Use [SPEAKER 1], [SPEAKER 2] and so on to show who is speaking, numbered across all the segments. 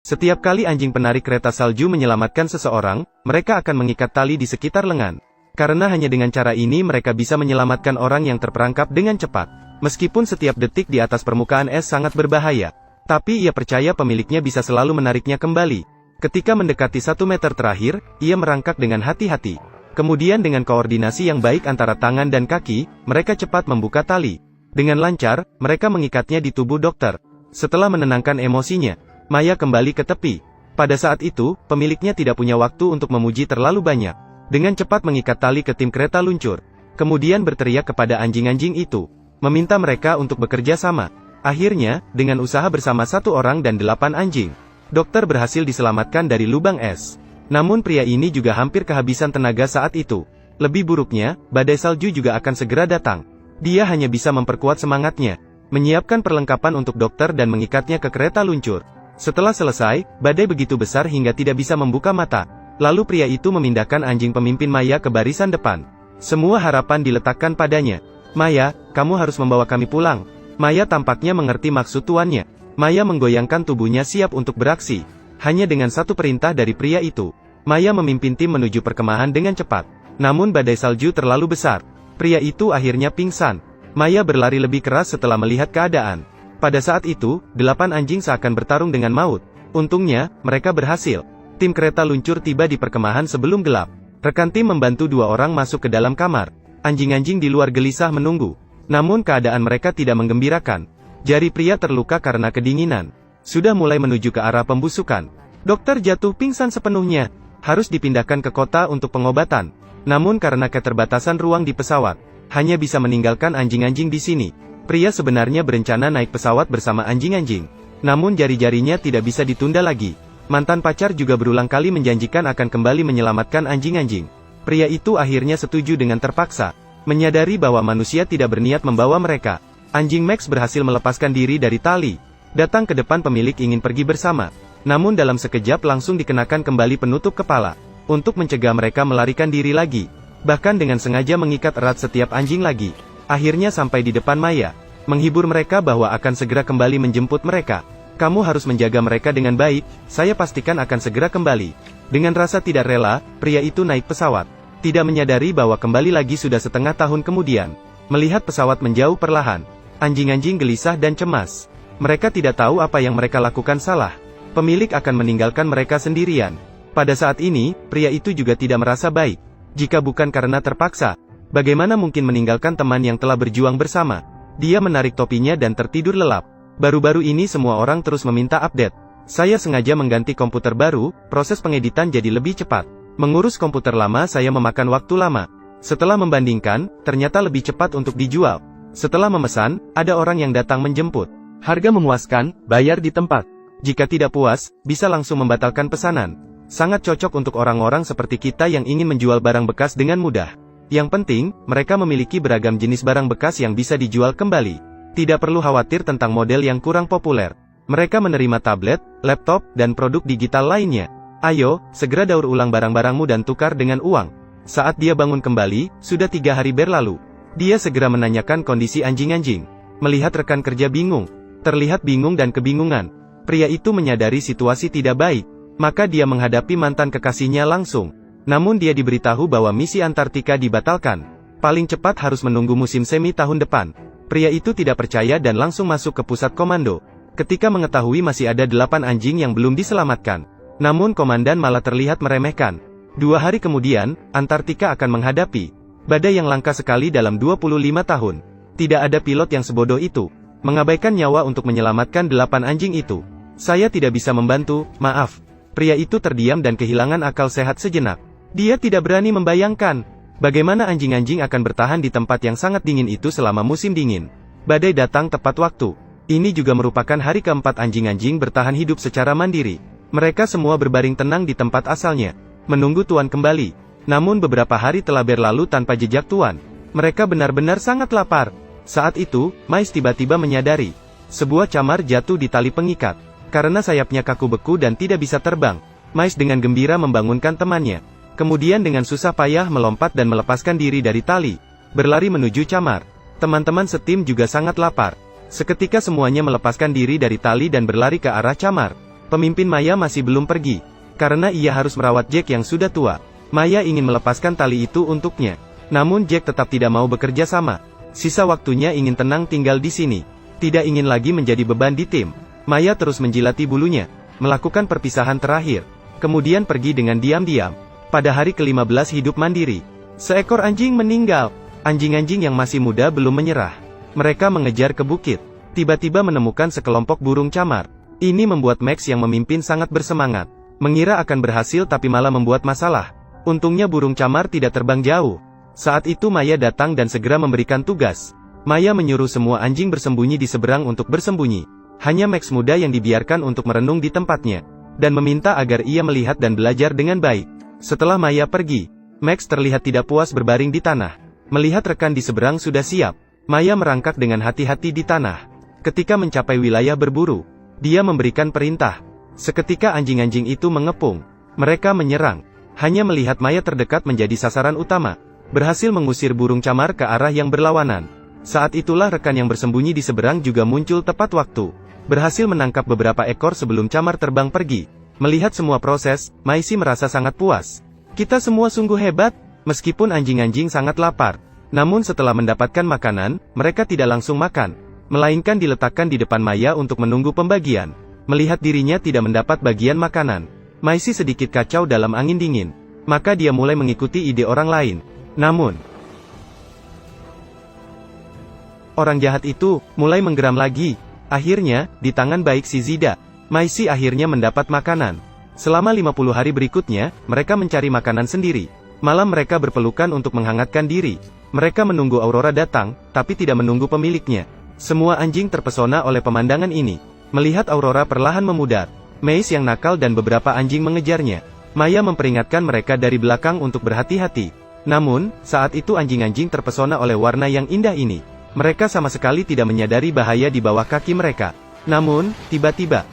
[SPEAKER 1] Setiap kali anjing penarik kereta salju menyelamatkan seseorang, mereka akan mengikat tali di sekitar lengan. Karena hanya dengan cara ini mereka bisa menyelamatkan orang yang terperangkap dengan cepat. Meskipun setiap detik di atas permukaan es sangat berbahaya, tapi ia percaya pemiliknya bisa selalu menariknya kembali. Ketika mendekati 1 meter terakhir, ia merangkak dengan hati-hati. Kemudian dengan koordinasi yang baik antara tangan dan kaki, mereka cepat membuka tali. Dengan lancar, mereka mengikatnya di tubuh dokter. Setelah menenangkan emosinya, Maya kembali ke tepi. Pada saat itu, pemiliknya tidak punya waktu untuk memuji terlalu banyak. Dengan cepat mengikat tali ke tim kereta luncur. Kemudian berteriak kepada anjing-anjing itu, meminta mereka untuk bekerja sama. Akhirnya, dengan usaha bersama 1 orang dan 8 anjing, dokter berhasil diselamatkan dari lubang es. Namun pria ini juga hampir kehabisan tenaga saat itu. Lebih buruknya, badai salju juga akan segera datang. Dia hanya bisa memperkuat semangatnya, menyiapkan perlengkapan untuk dokter dan mengikatnya ke kereta luncur. Setelah selesai, badai begitu besar hingga tidak bisa membuka mata. Lalu pria itu memindahkan anjing pemimpin Maya ke barisan depan. Semua harapan diletakkan padanya. Maya, kamu harus membawa kami pulang. Maya tampaknya mengerti maksud tuannya. Maya menggoyangkan tubuhnya siap untuk beraksi. Hanya dengan satu perintah dari pria itu, Maya memimpin tim menuju perkemahan dengan cepat. Namun badai salju terlalu besar. Pria itu akhirnya pingsan. Maya berlari lebih keras setelah melihat keadaan. Pada saat itu, 8 anjing seakan bertarung dengan maut. Untungnya, mereka berhasil. Tim kereta luncur tiba di perkemahan sebelum gelap. Rekan tim membantu 2 orang masuk ke dalam kamar. Anjing-anjing di luar gelisah menunggu. Namun keadaan mereka tidak menggembirakan. Jari pria terluka karena kedinginan. Sudah mulai menuju ke arah pembusukan. Dokter jatuh pingsan sepenuhnya. Harus dipindahkan ke kota untuk pengobatan. Namun karena keterbatasan ruang di pesawat, hanya bisa meninggalkan anjing-anjing di sini. Pria sebenarnya berencana naik pesawat bersama anjing-anjing. Namun jari-jarinya tidak bisa ditunda lagi. Mantan pacar juga berulang kali menjanjikan akan kembali menyelamatkan anjing-anjing. Pria itu akhirnya setuju dengan terpaksa. Menyadari bahwa manusia tidak berniat membawa mereka, anjing Max berhasil melepaskan diri dari tali. Datang ke depan pemilik ingin pergi bersama. Namun dalam sekejap langsung dikenakan kembali penutup kepala. Untuk mencegah mereka melarikan diri lagi. Bahkan dengan sengaja mengikat erat setiap anjing lagi. Akhirnya sampai di depan Maya. Menghibur mereka bahwa akan segera kembali menjemput mereka. Kamu harus menjaga mereka dengan baik, saya pastikan akan segera kembali. Dengan rasa tidak rela, pria itu naik pesawat. Tidak menyadari bahwa kembali lagi sudah setengah tahun kemudian. Melihat pesawat menjauh perlahan, anjing-anjing gelisah dan cemas. Mereka tidak tahu apa yang mereka lakukan salah. Pemilik akan meninggalkan mereka sendirian. Pada saat ini, pria itu juga tidak merasa baik. Jika bukan karena terpaksa, bagaimana mungkin meninggalkan teman yang telah berjuang bersama? Dia menarik topinya dan tertidur lelap. Baru-baru ini semua orang terus meminta update. Saya sengaja mengganti komputer baru, proses pengeditan jadi lebih cepat. Mengurus komputer lama saya memakan waktu lama. Setelah membandingkan, ternyata lebih cepat untuk dijual. Setelah memesan, ada orang yang datang menjemput. Harga memuaskan, bayar di tempat. Jika tidak puas, bisa langsung membatalkan pesanan. Sangat cocok untuk orang-orang seperti kita yang ingin menjual barang bekas dengan mudah. Yang penting, mereka memiliki beragam jenis barang bekas yang bisa dijual kembali. Tidak perlu khawatir tentang model yang kurang populer. Mereka menerima tablet, laptop, dan produk digital lainnya. Ayo, segera daur ulang barang-barangmu dan tukar dengan uang. Saat dia bangun kembali, sudah 3 hari berlalu. Dia segera menanyakan kondisi anjing-anjing. Melihat rekan kerja bingung. Terlihat bingung dan kebingungan. Pria itu menyadari situasi tidak baik. Maka dia menghadapi mantan kekasihnya langsung. Namun dia diberitahu bahwa misi Antartika dibatalkan. Paling cepat harus menunggu musim semi tahun depan. Pria itu tidak percaya dan langsung masuk ke pusat komando. Ketika mengetahui masih ada 8 anjing yang belum diselamatkan. Namun komandan malah terlihat meremehkan. 2 hari kemudian, Antartika akan menghadapi badai yang langka sekali dalam 25 tahun. Tidak ada pilot yang sebodoh itu. Mengabaikan nyawa untuk menyelamatkan 8 anjing itu. Saya tidak bisa membantu, maaf. Pria itu terdiam dan kehilangan akal sehat sejenak. Dia tidak berani membayangkan bagaimana anjing-anjing akan bertahan di tempat yang sangat dingin itu selama musim dingin. Badai datang tepat waktu. Ini juga merupakan hari keempat anjing-anjing bertahan hidup secara mandiri. Mereka semua berbaring tenang di tempat asalnya, menunggu tuan kembali. Namun beberapa hari telah berlalu tanpa jejak tuan. Mereka benar-benar sangat lapar. Saat itu, Mais tiba-tiba menyadari. Sebuah camar jatuh di tali pengikat. Karena sayapnya kaku beku dan tidak bisa terbang, Mais dengan gembira membangunkan temannya. Kemudian dengan susah payah melompat dan melepaskan diri dari tali. Berlari menuju camar. Teman-teman setim juga sangat lapar. Seketika semuanya melepaskan diri dari tali dan berlari ke arah camar. Pemimpin Maya masih belum pergi. Karena ia harus merawat Jack yang sudah tua. Maya ingin melepaskan tali itu untuknya. Namun Jack tetap tidak mau bekerja sama. Sisa waktunya ingin tenang tinggal di sini. Tidak ingin lagi menjadi beban di tim. Maya terus menjilati bulunya. Melakukan perpisahan terakhir. Kemudian pergi dengan diam-diam. Pada hari ke-15 hidup mandiri. Seekor anjing meninggal. Anjing-anjing yang masih muda belum menyerah. Mereka mengejar ke bukit. Tiba-tiba menemukan sekelompok burung camar. Ini membuat Max yang memimpin sangat bersemangat. Mengira akan berhasil tapi malah membuat masalah. Untungnya burung camar tidak terbang jauh. Saat itu Maya datang dan segera memberikan tugas. Maya menyuruh semua anjing bersembunyi di seberang untuk bersembunyi. Hanya Max muda yang dibiarkan untuk merenung di tempatnya. Dan meminta agar ia melihat dan belajar dengan baik. Setelah Maya pergi, Max terlihat tidak puas berbaring di tanah. Melihat rekan di seberang sudah siap, Maya merangkak dengan hati-hati di tanah. Ketika mencapai wilayah berburu, dia memberikan perintah. Seketika anjing-anjing itu mengepung. Mereka menyerang. Hanya melihat Maya terdekat menjadi sasaran utama. Berhasil mengusir burung camar ke arah yang berlawanan. Saat itulah rekan yang bersembunyi di seberang juga muncul tepat waktu. Berhasil menangkap beberapa ekor sebelum camar terbang pergi. Melihat semua proses, Maisy merasa sangat puas. Kita semua sungguh hebat, meskipun anjing-anjing sangat lapar. Namun setelah mendapatkan makanan, mereka tidak langsung makan. Melainkan diletakkan di depan Maya untuk menunggu pembagian. Melihat dirinya tidak mendapat bagian makanan, Maisy sedikit kacau dalam angin dingin. Maka dia mulai mengikuti ide orang lain. Namun, orang jahat itu mulai menggeram lagi. Akhirnya, di tangan baik si Zida, Maisy akhirnya mendapat makanan. Selama 50 hari berikutnya, mereka mencari makanan sendiri. Malam mereka berpelukan untuk menghangatkan diri. Mereka menunggu Aurora datang, tapi tidak menunggu pemiliknya. Semua anjing terpesona oleh pemandangan ini. Melihat Aurora perlahan memudar, Mace yang nakal dan beberapa anjing mengejarnya. Maya memperingatkan mereka dari belakang untuk berhati-hati. Namun, saat itu anjing-anjing terpesona oleh warna yang indah ini. Mereka sama sekali tidak menyadari bahaya di bawah kaki mereka. Namun, tiba-tiba,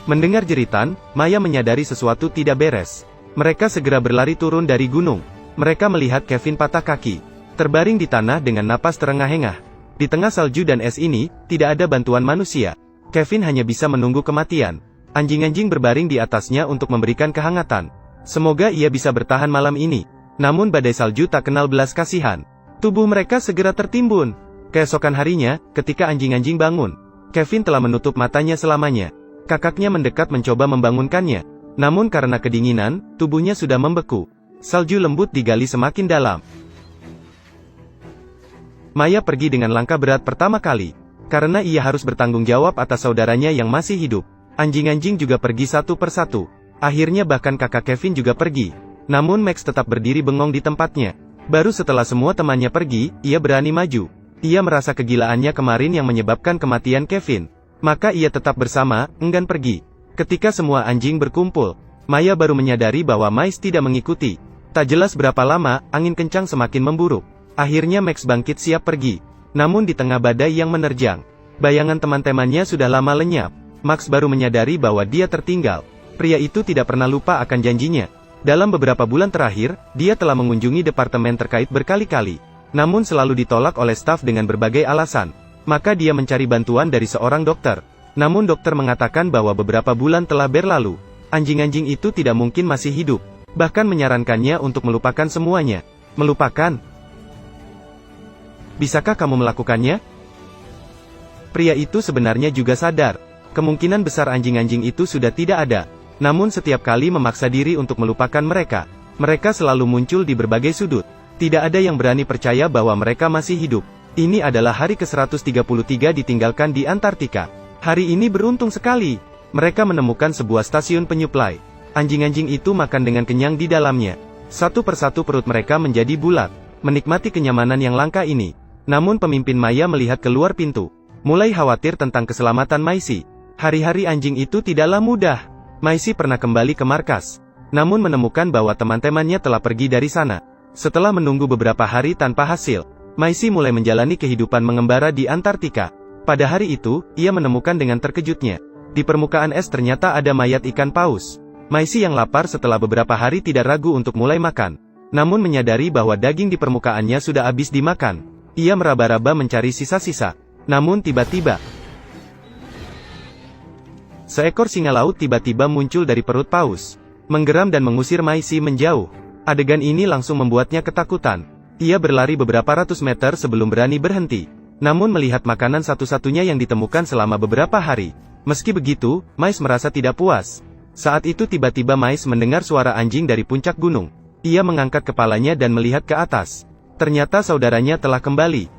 [SPEAKER 1] mendengar jeritan, Maya menyadari sesuatu tidak beres. Mereka segera berlari turun dari gunung. Mereka melihat Kevin patah kaki, terbaring di tanah dengan napas terengah-engah. Di tengah salju dan es ini, tidak ada bantuan manusia. Kevin hanya bisa menunggu kematian. Anjing-anjing berbaring di atasnya untuk memberikan kehangatan. Semoga ia bisa bertahan malam ini. Namun badai salju tak kenal belas kasihan. Tubuh mereka segera tertimbun. Keesokan harinya, ketika anjing-anjing bangun, Kevin telah menutup matanya selamanya. Kakaknya mendekat mencoba membangunkannya. Namun karena kedinginan, tubuhnya sudah membeku. Salju lembut digali semakin dalam. Maya pergi dengan langkah berat pertama kali. Karena ia harus bertanggung jawab atas saudaranya yang masih hidup. Anjing-anjing juga pergi satu persatu. Akhirnya bahkan kakak Kevin juga pergi. Namun Max tetap berdiri bengong di tempatnya. Baru setelah semua temannya pergi, ia berani maju. Ia merasa kegilaannya kemarin yang menyebabkan kematian Kevin. Maka ia tetap bersama, enggan pergi. Ketika semua anjing berkumpul, Maya baru menyadari bahwa Max tidak mengikuti. Tak jelas berapa lama, angin kencang semakin memburuk. Akhirnya Max bangkit siap pergi. Namun di tengah badai yang menerjang, bayangan teman-temannya sudah lama lenyap. Max baru menyadari bahwa dia tertinggal. Pria itu tidak pernah lupa akan janjinya. Dalam beberapa bulan terakhir, dia telah mengunjungi departemen terkait berkali-kali. Namun selalu ditolak oleh staf dengan berbagai alasan. Maka dia mencari bantuan dari seorang dokter. Namun dokter mengatakan bahwa beberapa bulan telah berlalu. Anjing-anjing itu tidak mungkin masih hidup. Bahkan menyarankannya untuk melupakan semuanya. Melupakan? Bisakah kamu melakukannya? Pria itu sebenarnya juga sadar. Kemungkinan besar anjing-anjing itu sudah tidak ada. Namun setiap kali memaksa diri untuk melupakan mereka. Mereka selalu muncul di berbagai sudut. Tidak ada yang berani percaya bahwa mereka masih hidup. Ini adalah hari ke-133 ditinggalkan di Antartika. Hari ini beruntung sekali. Mereka menemukan sebuah stasiun penyuplai. Anjing-anjing itu makan dengan kenyang di dalamnya. Satu persatu perut mereka menjadi bulat. Menikmati kenyamanan yang langka ini. Namun pemimpin Maya melihat keluar pintu. Mulai khawatir tentang keselamatan Maisy. Hari-hari anjing itu tidaklah mudah. Maisy pernah kembali ke markas. Namun menemukan bahwa teman-temannya telah pergi dari sana. Setelah menunggu beberapa hari tanpa hasil, Maisy mulai menjalani kehidupan mengembara di Antartika. Pada hari itu, ia menemukan dengan terkejutnya. Di permukaan es ternyata ada mayat ikan paus. Maisy yang lapar setelah beberapa hari tidak ragu untuk mulai makan. Namun menyadari bahwa daging di permukaannya sudah habis dimakan. Ia meraba-raba mencari sisa-sisa. Namun tiba-tiba, Seekor singa laut tiba-tiba muncul dari perut paus, menggeram dan mengusir Maisi menjauh. Adegan ini langsung membuatnya ketakutan. Ia berlari beberapa ratus meter sebelum berani berhenti. Namun melihat makanan satu-satunya yang ditemukan selama beberapa hari. Meski begitu, Mais merasa tidak puas. Saat itu tiba-tiba Mais mendengar suara anjing dari puncak gunung. Ia mengangkat kepalanya dan melihat ke atas. Ternyata saudaranya telah kembali.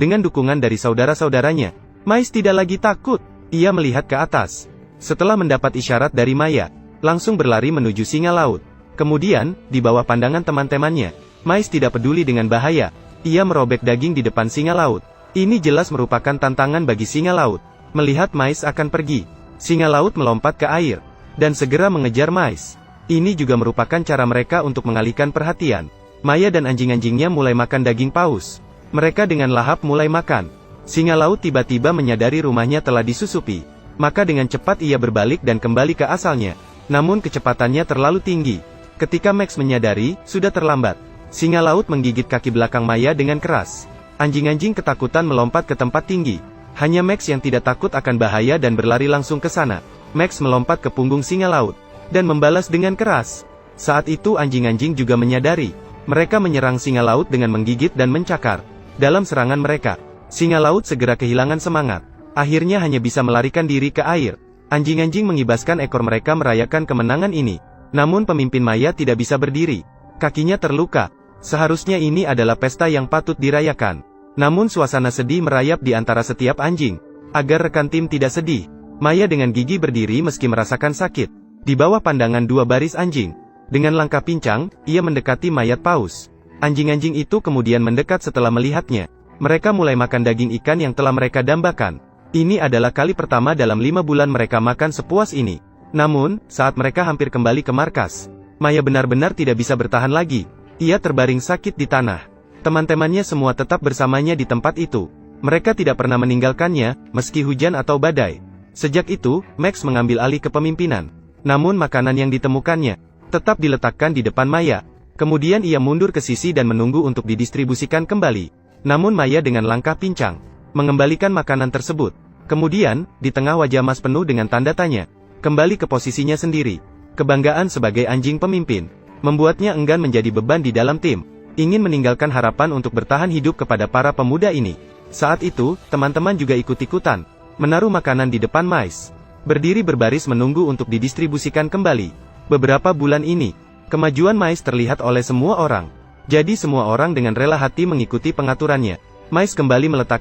[SPEAKER 1] Dengan dukungan dari saudara-saudaranya, Mais tidak lagi takut. Ia melihat ke atas. Setelah mendapat isyarat dari Maya, langsung berlari menuju singa laut. Kemudian, di bawah pandangan teman-temannya, Mais tidak peduli dengan bahaya. Ia merobek daging di depan singa laut. Ini jelas merupakan tantangan bagi singa laut. Melihat Mais akan pergi, singa laut melompat ke air, dan segera mengejar Mais. Ini juga merupakan cara mereka untuk mengalihkan perhatian. Maya dan anjing-anjingnya mulai makan daging paus. Mereka dengan lahap mulai makan. Singa laut tiba-tiba menyadari rumahnya telah disusupi. Maka dengan cepat ia berbalik dan kembali ke asalnya. Namun kecepatannya terlalu tinggi. Ketika Max menyadari, sudah terlambat. Singa laut menggigit kaki belakang Maya dengan keras. Anjing-anjing ketakutan melompat ke tempat tinggi. Hanya Max yang tidak takut akan bahaya dan berlari langsung ke sana. Max melompat ke punggung singa laut, dan membalas dengan keras. Saat itu anjing-anjing juga menyadari. Mereka menyerang singa laut dengan menggigit dan mencakar. Dalam serangan mereka, singa laut segera kehilangan semangat. Akhirnya hanya bisa melarikan diri ke air. Anjing-anjing mengibaskan ekor mereka merayakan kemenangan ini. Namun pemimpin Maya tidak bisa berdiri. Kakinya terluka. Seharusnya ini adalah pesta yang patut dirayakan. Namun suasana sedih merayap di antara setiap anjing. Agar rekan tim tidak sedih, Maya dengan gigi berdiri meski merasakan sakit. Di bawah pandangan dua baris anjing. Dengan langkah pincang, ia mendekati mayat paus. Anjing-anjing itu kemudian mendekat setelah melihatnya. Mereka mulai makan daging ikan yang telah mereka dambakan. Ini adalah kali pertama dalam 5 bulan mereka makan sepuas ini. Namun, saat mereka hampir kembali ke markas, Maya benar-benar tidak bisa bertahan lagi. Ia terbaring sakit di tanah. Teman-temannya semua tetap bersamanya di tempat itu. Mereka tidak pernah meninggalkannya, meski hujan atau badai. Sejak itu, Max mengambil alih kepemimpinan. Namun makanan yang ditemukannya tetap diletakkan di depan Maya. Kemudian ia mundur ke sisi dan menunggu untuk didistribusikan kembali. Namun Maya dengan langkah pincang mengembalikan makanan tersebut. Kemudian, di tengah wajah Mas penuh dengan tanda tanya, kembali ke posisinya sendiri. Kebanggaan sebagai anjing pemimpin membuatnya enggan menjadi beban di dalam tim. Ingin meninggalkan harapan untuk bertahan hidup kepada para pemuda ini. Saat itu, teman-teman juga ikut-ikutan menaruh makanan di depan Mais. Berdiri berbaris menunggu untuk didistribusikan kembali. Beberapa bulan ini, kemajuan Mais terlihat oleh semua orang. Jadi semua orang dengan rela hati mengikuti pengaturannya. Mais kembali meletakkan